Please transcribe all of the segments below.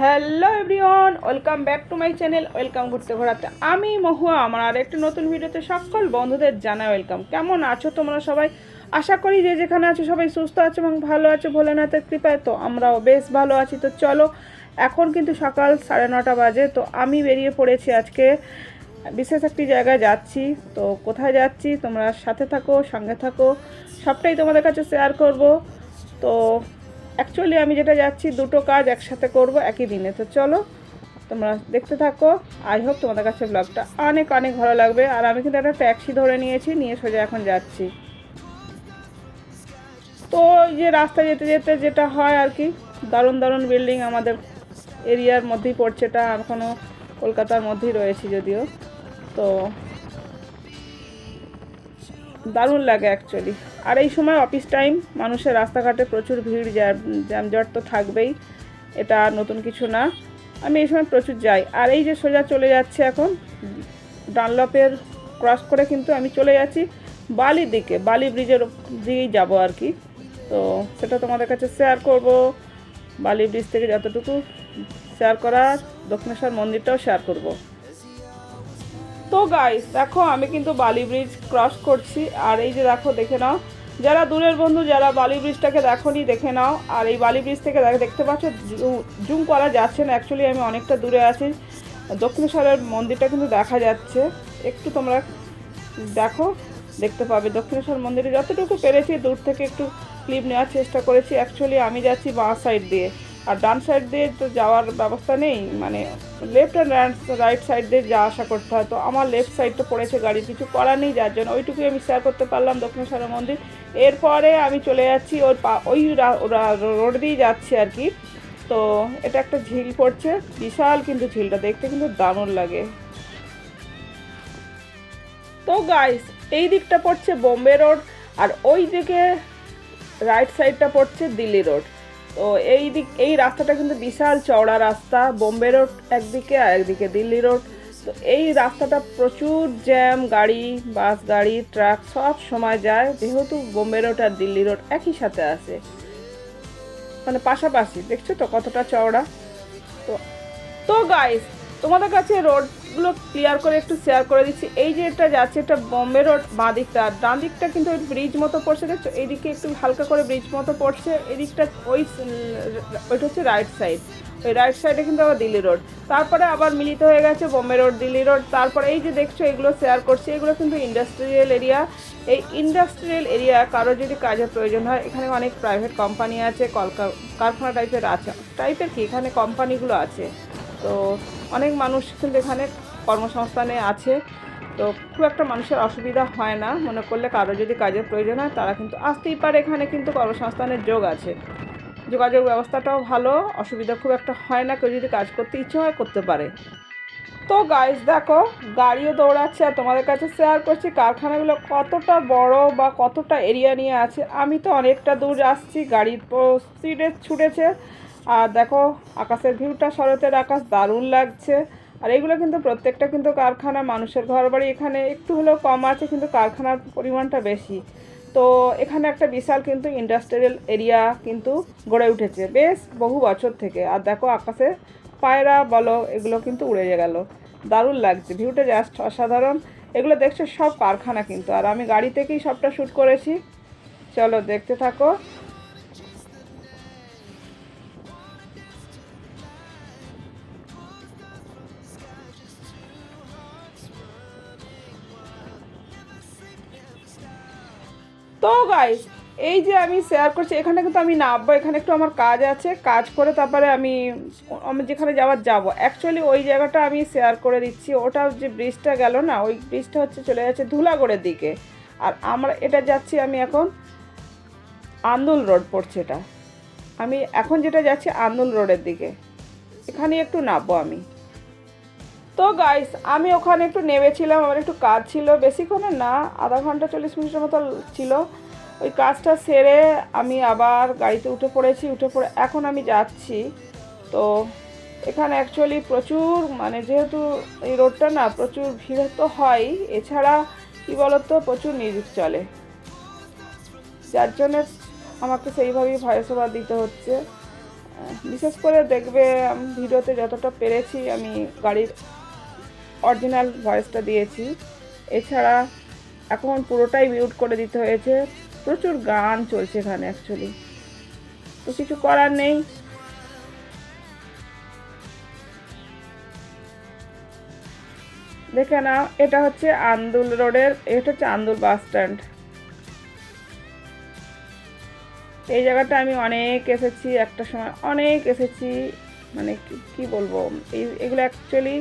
Hello everyone, welcome back to my channel. Welcome ঘুরতে ঘোরাতে। আমি মহুয়া, আমার আর একটি নতুন ভিডিওতে সকল বন্ধুদের জানাই ওয়েলকাম। কেমন আছো তোমরা সবাই? আশা করি যে যেখানে আছো সবাই সুস্থ আছো এবং ভালো আছো ভোলেনাথের কৃপায়। তো আমরাও বেশ ভালো আছি। তো চলো, এখন কিন্তু সকাল 9:30 বাজে। তো আমি বেরিয়ে পড়েছি আজকে বিশেষ একটি জায়গায় যাচ্ছি। তো কোথায় যাচ্ছি তোমরা সাথে থাকো, সঙ্গে থাকো, সবটাই তোমাদের কাছে শেয়ার করব। তো অ্যাকচুয়ালি আমি যেটা যাচ্ছি দুটো কাজ একসাথে করব একই দিনে। তো চলো তোমরা দেখতে থাকো। আই হোপ তোমাদের কাছে ব্লগটা অনেক অনেক ভালো লাগবে। আর আমি কিন্তু একটা ট্যাক্সি ধরে নিয়েছি, নিয়ে সোজা এখন যাচ্ছি। তো এই যে রাস্তা যেতে যেতে যেটা হয় আর কি, দারুণ দারুণ বিল্ডিং আমাদের এরিয়ার মধ্যেই পড়ছে। এটা এখনও কলকাতার মধ্যেই রয়েছি যদিও। তো দারুণ লাগে অ্যাকচুয়ালি। আর এই সময় অফিস টাইম, মানুষের রাস্তাঘাটে প্রচুর ভিড়, জ্যামজট তো থাকবেই, এটা নতুন কিছু না। আমি এই সময় প্রচুর যাই। আর এই যে সোজা চলে যাচ্ছে এখন ডানলপের ক্রস করে কিন্তু আমি চলে যাচ্ছি বালির দিকে, বালি ব্রিজের দিকেই যাব আর কি। তো সেটা তোমাদের কাছে শেয়ার করব। বালি ব্রিজ থেকে যতটুকু শেয়ার করার, দক্ষিণেশ্বর মন্দিরটাও শেয়ার করব। তো গাইস দেখো, আমি কিন্তু বালি ব্রিজ ক্রস করছি। আর এই যে দেখো, দেখে নাও, যারা দূরের বন্ধু, যারা বালি ব্রিজটাকে দেখোনি দেখে নাও। আর এই বালি ব্রিজ থেকে দেখতে পাচ্ছ, জুম করা যাচ্ছে না, অ্যাকচুয়ালি আমি অনেকটা দূরে আছি। দক্ষিণেশ্বরের মন্দিরটা কিন্তু দেখা যাচ্ছে, একটু তোমরা দেখো, দেখতে পাবে। দক্ষিণেশ্বর মন্দিরে যতটুকু পেরেছি দূর থেকে একটু ক্লিপ নেওয়ার চেষ্টা করেছি। অ্যাকচুয়ালি আমি যাচ্ছি বাঁ সাইড দিয়ে, আর ডান সাইড দিয়ে তো যাওয়ার ব্যবস্থা নেই, মানে লেফট অ্যান্ড রাইট সাইড দিয়ে যা আসা করতে হয়। তো আমার লেফট সাইডটা পড়েছে, গাড়ির কিছু করার নেই, যার জন্য ওইটুকুই আমি শেয়ার করতে পারলাম দক্ষিণেশ্বরের মন্দির। এরপরে আমি চলে যাচ্ছি ওই রোড দিয়েই যাচ্ছি আর কি। তো এটা একটা ঝিল পড়ছে, বিশাল কিন্তু ঝিলটা দেখতে কিন্তু দারুণ লাগে। তো গাইস, এই দিকটা পড়ছে বোম্বে রোড, আর ওই দিকে রাইট সাইডটা পড়ছে দিল্লি রোড। তো এই রাস্তাটা কিন্তু বিশাল চওড়া রাস্তা। বোম্বে রোড একদিকে আর একদিকে দিল্লি রোড। তো এই রাস্তাটা প্রচুর জ্যাম, গাড়ি, বাস, গাড়ি, ট্রাক সব সময় যায়, যেহেতু বোম্বে রোড আর দিল্লি রোড একই সাথে আছে, মানে পাশাপাশি। দেখছো তো কতটা চওড়া। তো তো গাইস, তোমাদের কাছে রোডগুলো ক্লিয়ার করে একটু শেয়ার করে দিচ্ছি। এই যে এটা যাচ্ছে, এটা বোম্বে রোড বাঁ দিকটা, আর ডান দিকটা কিন্তু ওই ব্রিজ মতো পড়ছে, দেখছো? এইদিকে একটু হালকা করে ব্রিজ মতো পড়ছে, এদিকটা ওইটা হচ্ছে রাইট সাইড। ওই রাইট সাইডে কিন্তু আবার দিল্লি রোড, তারপরে আবার মিলিত হয়ে গেছে বোম্বে রোড, দিল্লি রোড। তারপরে এই যে দেখছো, এগুলো শেয়ার করছি, এগুলো কিন্তু ইন্ডাস্ট্রিয়াল এরিয়া। এই ইন্ডাস্ট্রিয়াল এরিয়া কারো যদি কাজের প্রয়োজন হয়, এখানে অনেক প্রাইভেট কোম্পানি আছে, কারখানা টাইপের আছে, টাইপের কি, এখানে কোম্পানিগুলো আছে। তো অনেক মানুষ কিন্তু এখানে কর্মসংস্থানে আছে। তো খুব একটা মানুষের অসুবিধা হয় না, মনে করলে কারো যদি কাজের প্রয়োজন হয় তারা কিন্তু আসতেই পারে। এখানে কিন্তু কর্মসংস্থানের যোগ আছে, যোগাযোগ ব্যবস্থাটাও ভালো, অসুবিধা খুব একটা হয় না। কেউ যদি কাজ করতে ইচ্ছে হয় করতে পারে। তো গাইস দেখো, গাড়িও দৌড়াচ্ছে, আর তোমাদের কাছে শেয়ার করছি কারখানাগুলো কতটা বড় বা কতটা এরিয়া নিয়ে আছে। আমি তো অনেকটা দূর আসছি, গাড়ির স্পিডে ছুটেছে। আর দেখো আকাশের ভিউটা, শরতের আকাশ দারুণ লাগছে। আর এইগুলো কিন্তু প্রত্যেকটা কিন্তু কারখানা, মানুষের ঘর বাড়ি এখানে একটু হলেও কম আছে, কিন্তু কারখানার পরিমাণটা বেশি। তো এখানে একটা বিশাল কিন্তু ইন্ডাস্ট্রিয়াল এরিয়া কিন্তু গড়ে উঠেছে বেশ বহু বছর থেকে। আর দেখো আকাশে পায়রা বলো, এগুলো কিন্তু উড়ে গেল, দারুণ লাগছে, ভিউটা জাস্ট অসাধারণ। এগুলো দেখছো সব কারখানা কিন্তু, আর আমি গাড়ি থেকেই সবটা শ্যুট করেছি। চলো দেখতে থাকো। তো গাইস, এই যে আমি শেয়ার করছি, এখানে কিন্তু আমি নামবো, এখানে একটু আমার কাজ আছে, কাজ করে তারপরে আমি যেখানে যাব। অ্যাকচুয়ালি ওই জায়গাটা আমি শেয়ার করে দিচ্ছি। ওটা যে ব্রিজটা গেল না, ওই ব্রিজটা হচ্ছে চলে যাচ্ছে ধুলাগড়ের দিকে। আর আমরা এটা যাচ্ছি, আমি এখন আন্দুল রোড পড়ছে এটা, আমি এখন যেটা যাচ্ছি আন্দুল রোডের দিকে, এখানে একটু নামবো আমি। তো গাইস, আমি ওখানে একটু নেমেছিলাম, আমার একটু কাজ ছিল, বেশিক্ষণে না, আধা ঘন্টা 40 মিনিটের মতো ছিল। ওই কাজটা সেরে আমি আবার গাড়িতে উঠে পড়েছি, উঠে পড়ে এখন আমি যাচ্ছি। তো এখানে অ্যাকচুয়ালি প্রচুর, মানে যেহেতু এই রোডটা না, প্রচুর ভিড় তো হয়, এছাড়া কী বলতো প্রচুর মিউজিক চলে, যার জন্যে আমাকে সেইভাবেই ভয়েস ওভার দিতে হচ্ছে। বিশেষ করে দেখবে ভিডিওতে যতটা পেরেছি আমি গাড়ির অরিজিনাল ভয়েসটা দিয়েছি, এছাড়া এখন পুরোটাই মিউট করে দিতে হয়েছে। প্রচুর গান চলছে এখানে অ্যাকচুয়ালি, তো কিছু করার নেই। দেখে নাও, এটা হচ্ছে আন্দুল রোডের, এটা হচ্ছে আন্দুল বাস স্ট্যান্ড। এই জায়গাটা আমি অনেক এসেছি, একটা সময় অনেক এসেছি, মানে কি বলবো, এগুলো অ্যাকচুয়ালি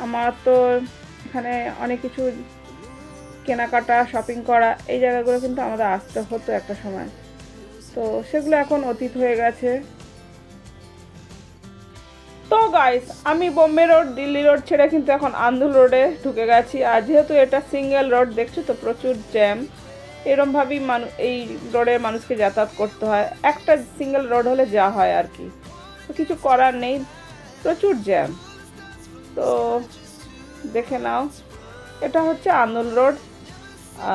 আমার তো এখানে অনেক কিছু কেনাকাটা শপিং করা, এই জায়গাগুলো কিন্তু আমাদের আসতে হতো একটা সময়, তো সেগুলো এখন অতীত হয়ে গেছে। তো গাইস, আমি বোম্বে রোড দিল্লি রোড ছেড়ে কিন্তু এখন আন্দুল রোডে ঢুকে গেছি। আর যেহেতু এটা সিঙ্গেল রোড, দেখছো তো প্রচুর জ্যাম, এরমভাবেই এই রোডে মানুষকে যাতায়াত করতে হয়। একটা সিঙ্গেল রোড হলে যা হয় আর কি, তো কিছু করার নেই, প্রচুর জ্যাম। তো দেখে নাও, এটা হচ্ছে আন্দুল রোড।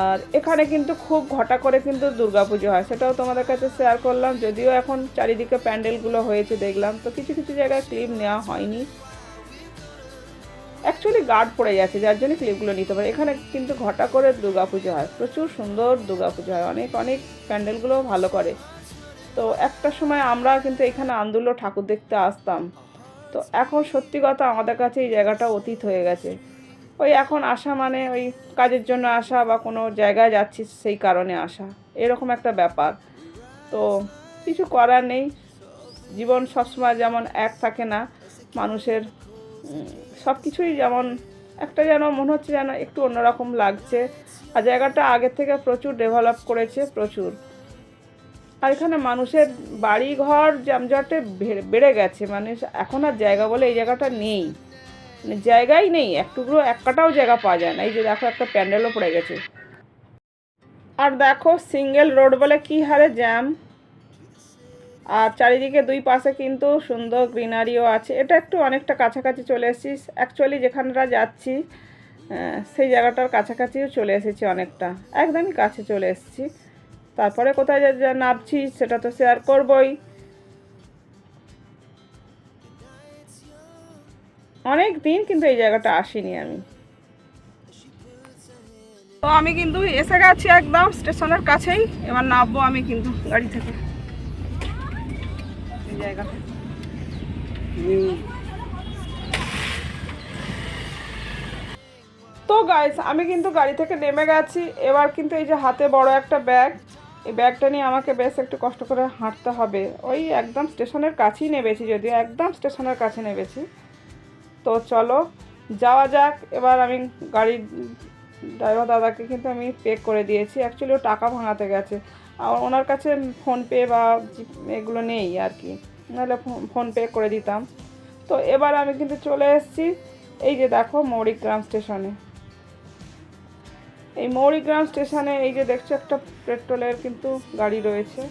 আর এখানে কিন্তু খুব ঘটা করে কিন্তু দুর্গাপুজো হয়, সেটাও তোমাদের কাছে শেয়ার করলাম। যদিও এখন চারিদিকে প্যান্ডেলগুলো হয়েছে দেখলাম, তো কিছু কিছু জায়গায় ক্লিপ নেওয়া হয়নি, অ্যাকচুয়ালি গার্ড পড়ে যাচ্ছে, যার জন্য ক্লিপগুলো নিতে পারে। এখানে কিন্তু ঘটা করে দুর্গাপুজো হয়, প্রচুর সুন্দর দুর্গাপুজো হয়, অনেক অনেক প্যান্ডেলগুলোও ভালো করে। তো একটা সময় আমরা কিন্তু এখানে আন্দুলো ঠাকুর দেখতে আসতাম, তো এখন সত্যি কথা আমাদের কাছে এই জায়গাটা অতীত হয়ে গেছে। ওই এখন আসা মানে ওই কাজের জন্য আসা বা কোনো জায়গায় যাচ্ছি সেই কারণে আসা, এরকম একটা ব্যাপার। তো কিছু করার নেই, জীবন সবসময় যেমন এক থাকে না, মানুষের সব কিছুই যেমন একটা যেন মনে হচ্ছে যেন একটু অন্যরকম লাগছে। আর জায়গাটা আগের থেকে প্রচুর ডেভেলপ করেছে, প্রচুর। আর এখানে মানুষের বাড়ি ঘর যানজটে বেড়ে গেছে, মানে এখন আর জায়গা বলে এই জায়গাটা নেই, মানে জায়গাই নেই, একটুকরো এক কাটাও জায়গা পাওয়া যায় না। এই যে দেখো, একটা প্যান্ডেলও পড়ে গেছে। আর দেখো সিঙ্গেল রোড বলে কি হারে জ্যাম, আর চারিদিকে দুই পাশে কিন্তু সুন্দর গ্রিনারিও আছে। এটা একটু অনেকটা কাছাকাছি চলে এসেছি, অ্যাকচুয়ালি যেখানটা যাচ্ছি সেই জায়গাটার কাছাকাছিও চলে এসেছি, অনেকটা একদমই কাছে চলে এসেছি। তারপরে কোথায় যা নামছি সেটা তো শেয়ার করবই। অনেক দিন কিন্তু এই জায়গাটা আসিনি আমি। তো আমি কিন্তু এসে গেছি একদম স্টেশনের কাছেই, এবার নামবো আমি কিন্তু গাড়ি থেকে এই জায়গাটা। তো গাইস, আমি কিন্তু গাড়ি থেকে নেমে গেছি। এবার কিন্তু এই যে হাতে বড় একটা ব্যাগ, এই ব্যাগটা নিয়ে আমাকে বেশ একটু কষ্ট করে হাঁটতে হবে। ওই একদম স্টেশনের কাছেই নেমেছি, যদিও একদম স্টেশনের কাছে নেমেছি। তো চলো যাওয়া যাক। এবার আমি গাড়ির ড্রাইভার দাদাকে কিন্তু আমি পে করে দিয়েছি, অ্যাকচুয়ালি ও টাকা ভাঙাতে গেছে, আর ওনার কাছে ফোনপে বা এগুলো নেই আর কি, নাহলে ফোনপে করে দিতাম। তো এবার আমি কিন্তু চলে এসেছি এই যে দেখো মৌরিগ্রাম স্টেশনে। এই মৌরিগ্রাম স্টেশনে এই যে দেখছো একটা পেট্রোলের কিন্তু গাড়ি রয়েছে,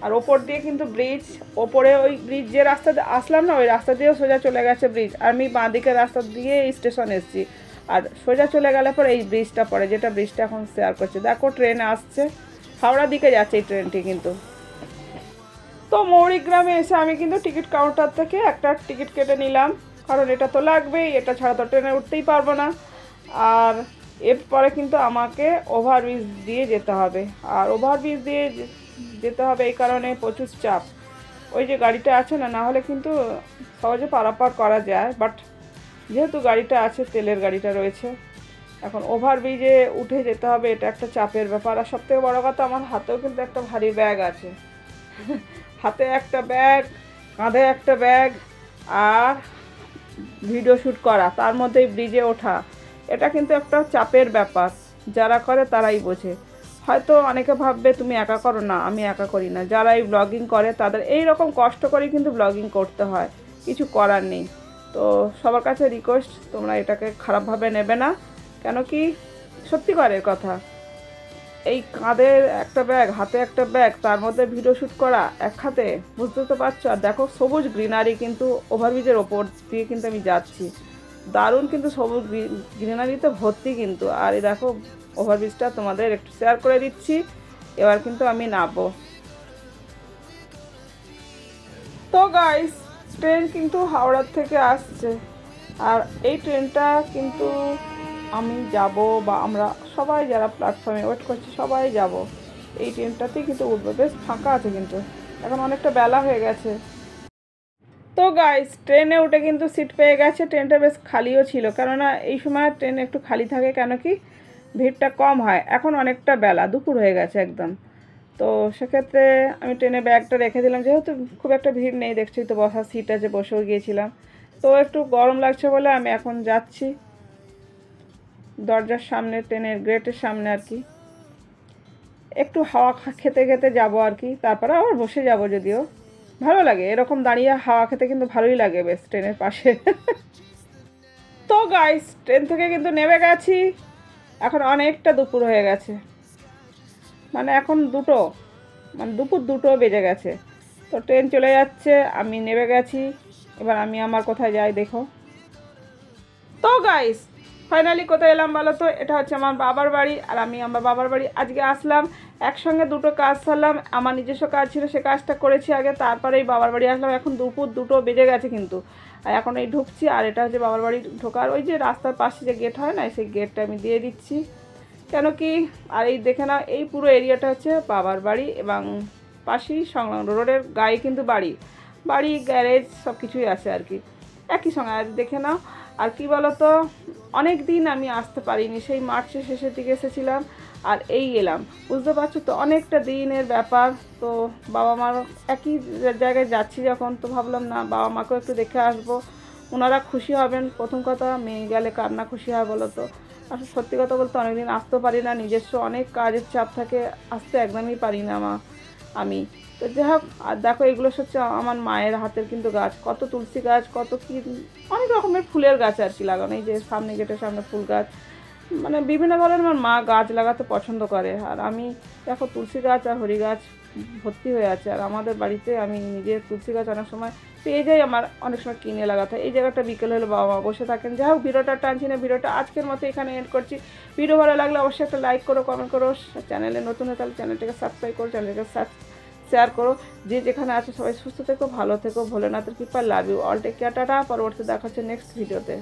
আর ওপর দিয়ে কিন্তু ব্রিজ, ওপরে ওই ব্রিজ যে রাস্তা দিয়ে আসলাম না, ওই রাস্তা দিয়েও সোজা চলে গেছে ব্রিজ। আমি বাঁ দিকের রাস্তা দিয়ে এই স্টেশন এসেছি, আর সোজা চলে গেলে পরে এই ব্রিজটা পড়ে, যেটা ব্রিজটা এখন শেয়ার করছে। দেখো ট্রেন আসছে, হাওড়া দিকে যাচ্ছে এই ট্রেনটি কিন্তু। তো মৌরিগ্রামে এসে আমি কিন্তু টিকিট কাউন্টার থেকে একটা টিকিট কেটে নিলাম, কারণ এটা তো লাগবেই, এটা ছাড়া তো ট্রেনে উঠতেই পারবো না। আর এরপরে কিন্তু আমাকে ওভারব্রিজ দিয়ে যেতে হবে, আর ওভারব্রিজ দিয়ে যেতে হবে এই কারণে প্রচুর চাপ। ওই যে গাড়িটা আছে না, না হলে কিন্তু সহজে পারাপার করা যায়, বাট যেহেতু গাড়িটা আছে, তেলের গাড়িটা রয়েছে, এখন ওভারব্রিজে উঠে যেতে হবে, এটা একটা চাপের ব্যাপার। আর সবথেকে বড় কথা, আমার হাতেও কিন্তু একটা ভারী ব্যাগ আছে, হাতে একটা ব্যাগ, কাঁধে একটা ব্যাগ, আর ভিডিও শ্যুট করা, তার মধ্যেই ব্রিজে ওঠা, এটা কিন্তু একটা চাপের ব্যাপার। যারা করে তারাই বোঝে। হয়তো অনেকে ভাববে তুমি একা করো, না আমি একা করি না, যারা এই ব্লগিং করে তাদের এই রকম কষ্ট করে কিন্তু ব্লগিং করতে হয়, কিছু করার নেই। তো সবার কাছে রিকোয়েস্ট, তোমরা এটাকে খারাপভাবে নেবে না, কেন কি সত্যিকারের কথা, এই কাঁধে একটা ব্যাগ, হাতে একটা ব্যাগ, তার মধ্যে ভিডিও শ্যুট করা এক হাতে, বুঝতে তো পারছো। আর দেখো সবুজ গ্রিনারি কিন্তু ওভারব্রিজের ওপর দিয়ে কিন্তু আমি যাচ্ছি, দারুণ কিন্তু সবুজ গ্রিনারিতে ভর্তি কিন্তু। আর এই দেখো ওভারব্রিজটা তোমাদের একটু শেয়ার করে দিচ্ছি, এবার কিন্তু আমি নামবো। তো গাইস, ট্রেন কিন্তু হাওড়ার থেকে আসছে, আর এই ট্রেনটা কিন্তু আমি যাব, বা আমরা সবাই যারা প্ল্যাটফর্মে ওয়েট করছি সবাই যাব, এই ট্রেনটাতেই কিন্তু উঠবো। বেশ ফাঁকা আছে কিন্তু, এখন অনেকটা বেলা হয়ে গেছে। তো গাইস, ট্রেনে উঠে কিন্তু সিট পেয়ে গেছে। ট্রেনটা বেশ খালিও ছিল, কেননা এই সময় ট্রেন একটু খালি থাকে, কেন কি ভিড়টা কম হয়। এখন অনেকটা বেলা, দুপুর হয়ে গেছে একদম। তো সেক্ষেত্রে আমি ট্রেনে ব্যাগটা রেখে দিলাম, যেহেতু খুব একটা ভিড় নেই, দেখছি তো বসার সিট আছে, বসেও গিয়েছিলাম। তো একটু গরম লাগছে বলে আমি এখন যাচ্ছি দরজার সামনে, ট্রেনের গেটের সামনে আর কি, একটু হাওয়া খেতে খেতে যাব আর কি, তারপরে আবার বসে যাব। যদিও ভালো লাগে এরকম দাঁড়িয়ে হাওয়া খেতে, কিন্তু ভালোই লাগে বেশ ট্রেনের পাশে। তো গাইস, ট্রেন থেকে কিন্তু নেমে গেছি, এখন অনেকটা দুপুর হয়ে গেছে, মানে এখন দুপুর 2টো বেজে গেছে। তো ট্রেন চলে যাচ্ছে, আমি নেমে গেছি, এবার আমি আমার কোথায় যাই দেখো। তো গাইস, ফাইনালি কোথায় এলাম বলো তো? এটা হচ্ছে আমার বাবার বাড়ি, আর আমি আমার বাবার বাড়ি আজকে আসলাম। একসঙ্গে দুটো কাজ সারলাম, আমার নিজস্ব কাজ ছিল সে কাজটা করেছি আগে, তারপরে এই বাবার বাড়ি আসলাম। এখন দুপুর 2টো বেজে গেছে কিন্তু, আর এখন এই ঢুকছি। আর এটা হচ্ছে বাবার বাড়ি ঢোকার ওই যে রাস্তার পাশে যে গেট হয় না, সেই গেটটা আমি দিয়ে দিচ্ছি। কেন কি, আর এই দেখে না, এই পুরো এরিয়াটা হচ্ছে বাবার বাড়ি, এবং পাশেই সংলগ্ন রোডের গায়ে কিন্তু বাড়ি, গ্যারেজ সব কিছুই আছে আর কি, একই সঙ্গে। আর দেখে নাও, আর কি বলো তো, অনেক দিন আমি আসতে পারিনি, সেই মার্চের শেষের দিকে এসেছিলাম, আর এই এলাম, বুঝতে পারছো তো, অনেকটা দিনের ব্যাপার। তো বাবা মার একই জায়গায় যাচ্ছি যখন, তো ভাবলাম না বাবা মাকেও একটু দেখে আসবো, ওনারা খুশি হবেন। প্রথম কথা, মেয়ে গেলে কার না খুশি হয় বলো তো। আসলে সত্যি কথা বলতে অনেকদিন আসতেও পারি না, নিজস্ব অনেক কাজের চাপ থাকে, আসতে একদমই পারি না আমি। তো যাই হোক, আর দেখো এগুলো হচ্ছে আমার মায়ের হাতের কিন্তু গাছ, কত তুলসী গাছ, কত কি অনেক রকমের ফুলের গাছ আর কি লাগানো। এই যে সামনে গেটের সামনে ফুল গাছ, মানে বিভিন্ন ধরনের আমার মা গাছ লাগাতে পছন্দ করে। আর আমি দেখো তুলসী গাছ আর হরি গাছ ভর্তি হয়ে আছে, আর আমাদের বাড়িতে আমি নিজে তুলসী গাছ অনেক সময় পেয়ে যাই, আমার অনেক সময় কিনে লাগাতে হয়। এই জায়গাটা বিকেল হলে বাবা মা বসে থাকেন। যাই হোক, ভিডিওটা টানছি না, ভিডিওটা আজকের মতো এখানে এন্ড করছি। ভিডিও ভালো লাগলে অবশ্যই একটা লাইক করো, কমেন্ট করো, চ্যানেলে নতুন হয়ে তাহলে চ্যানেলটাকে সাবস্ক্রাইব করো, চ্যানেলটাকে শেয়ার করো। যে যেখানে আছে সবাই সুস্থ থেকো, ভালো থেকো, ভোলেনাথের কৃপা, love you all, take care, tata. পরবর্তী দেখা হচ্ছে নেক্সট ভিডিওতে।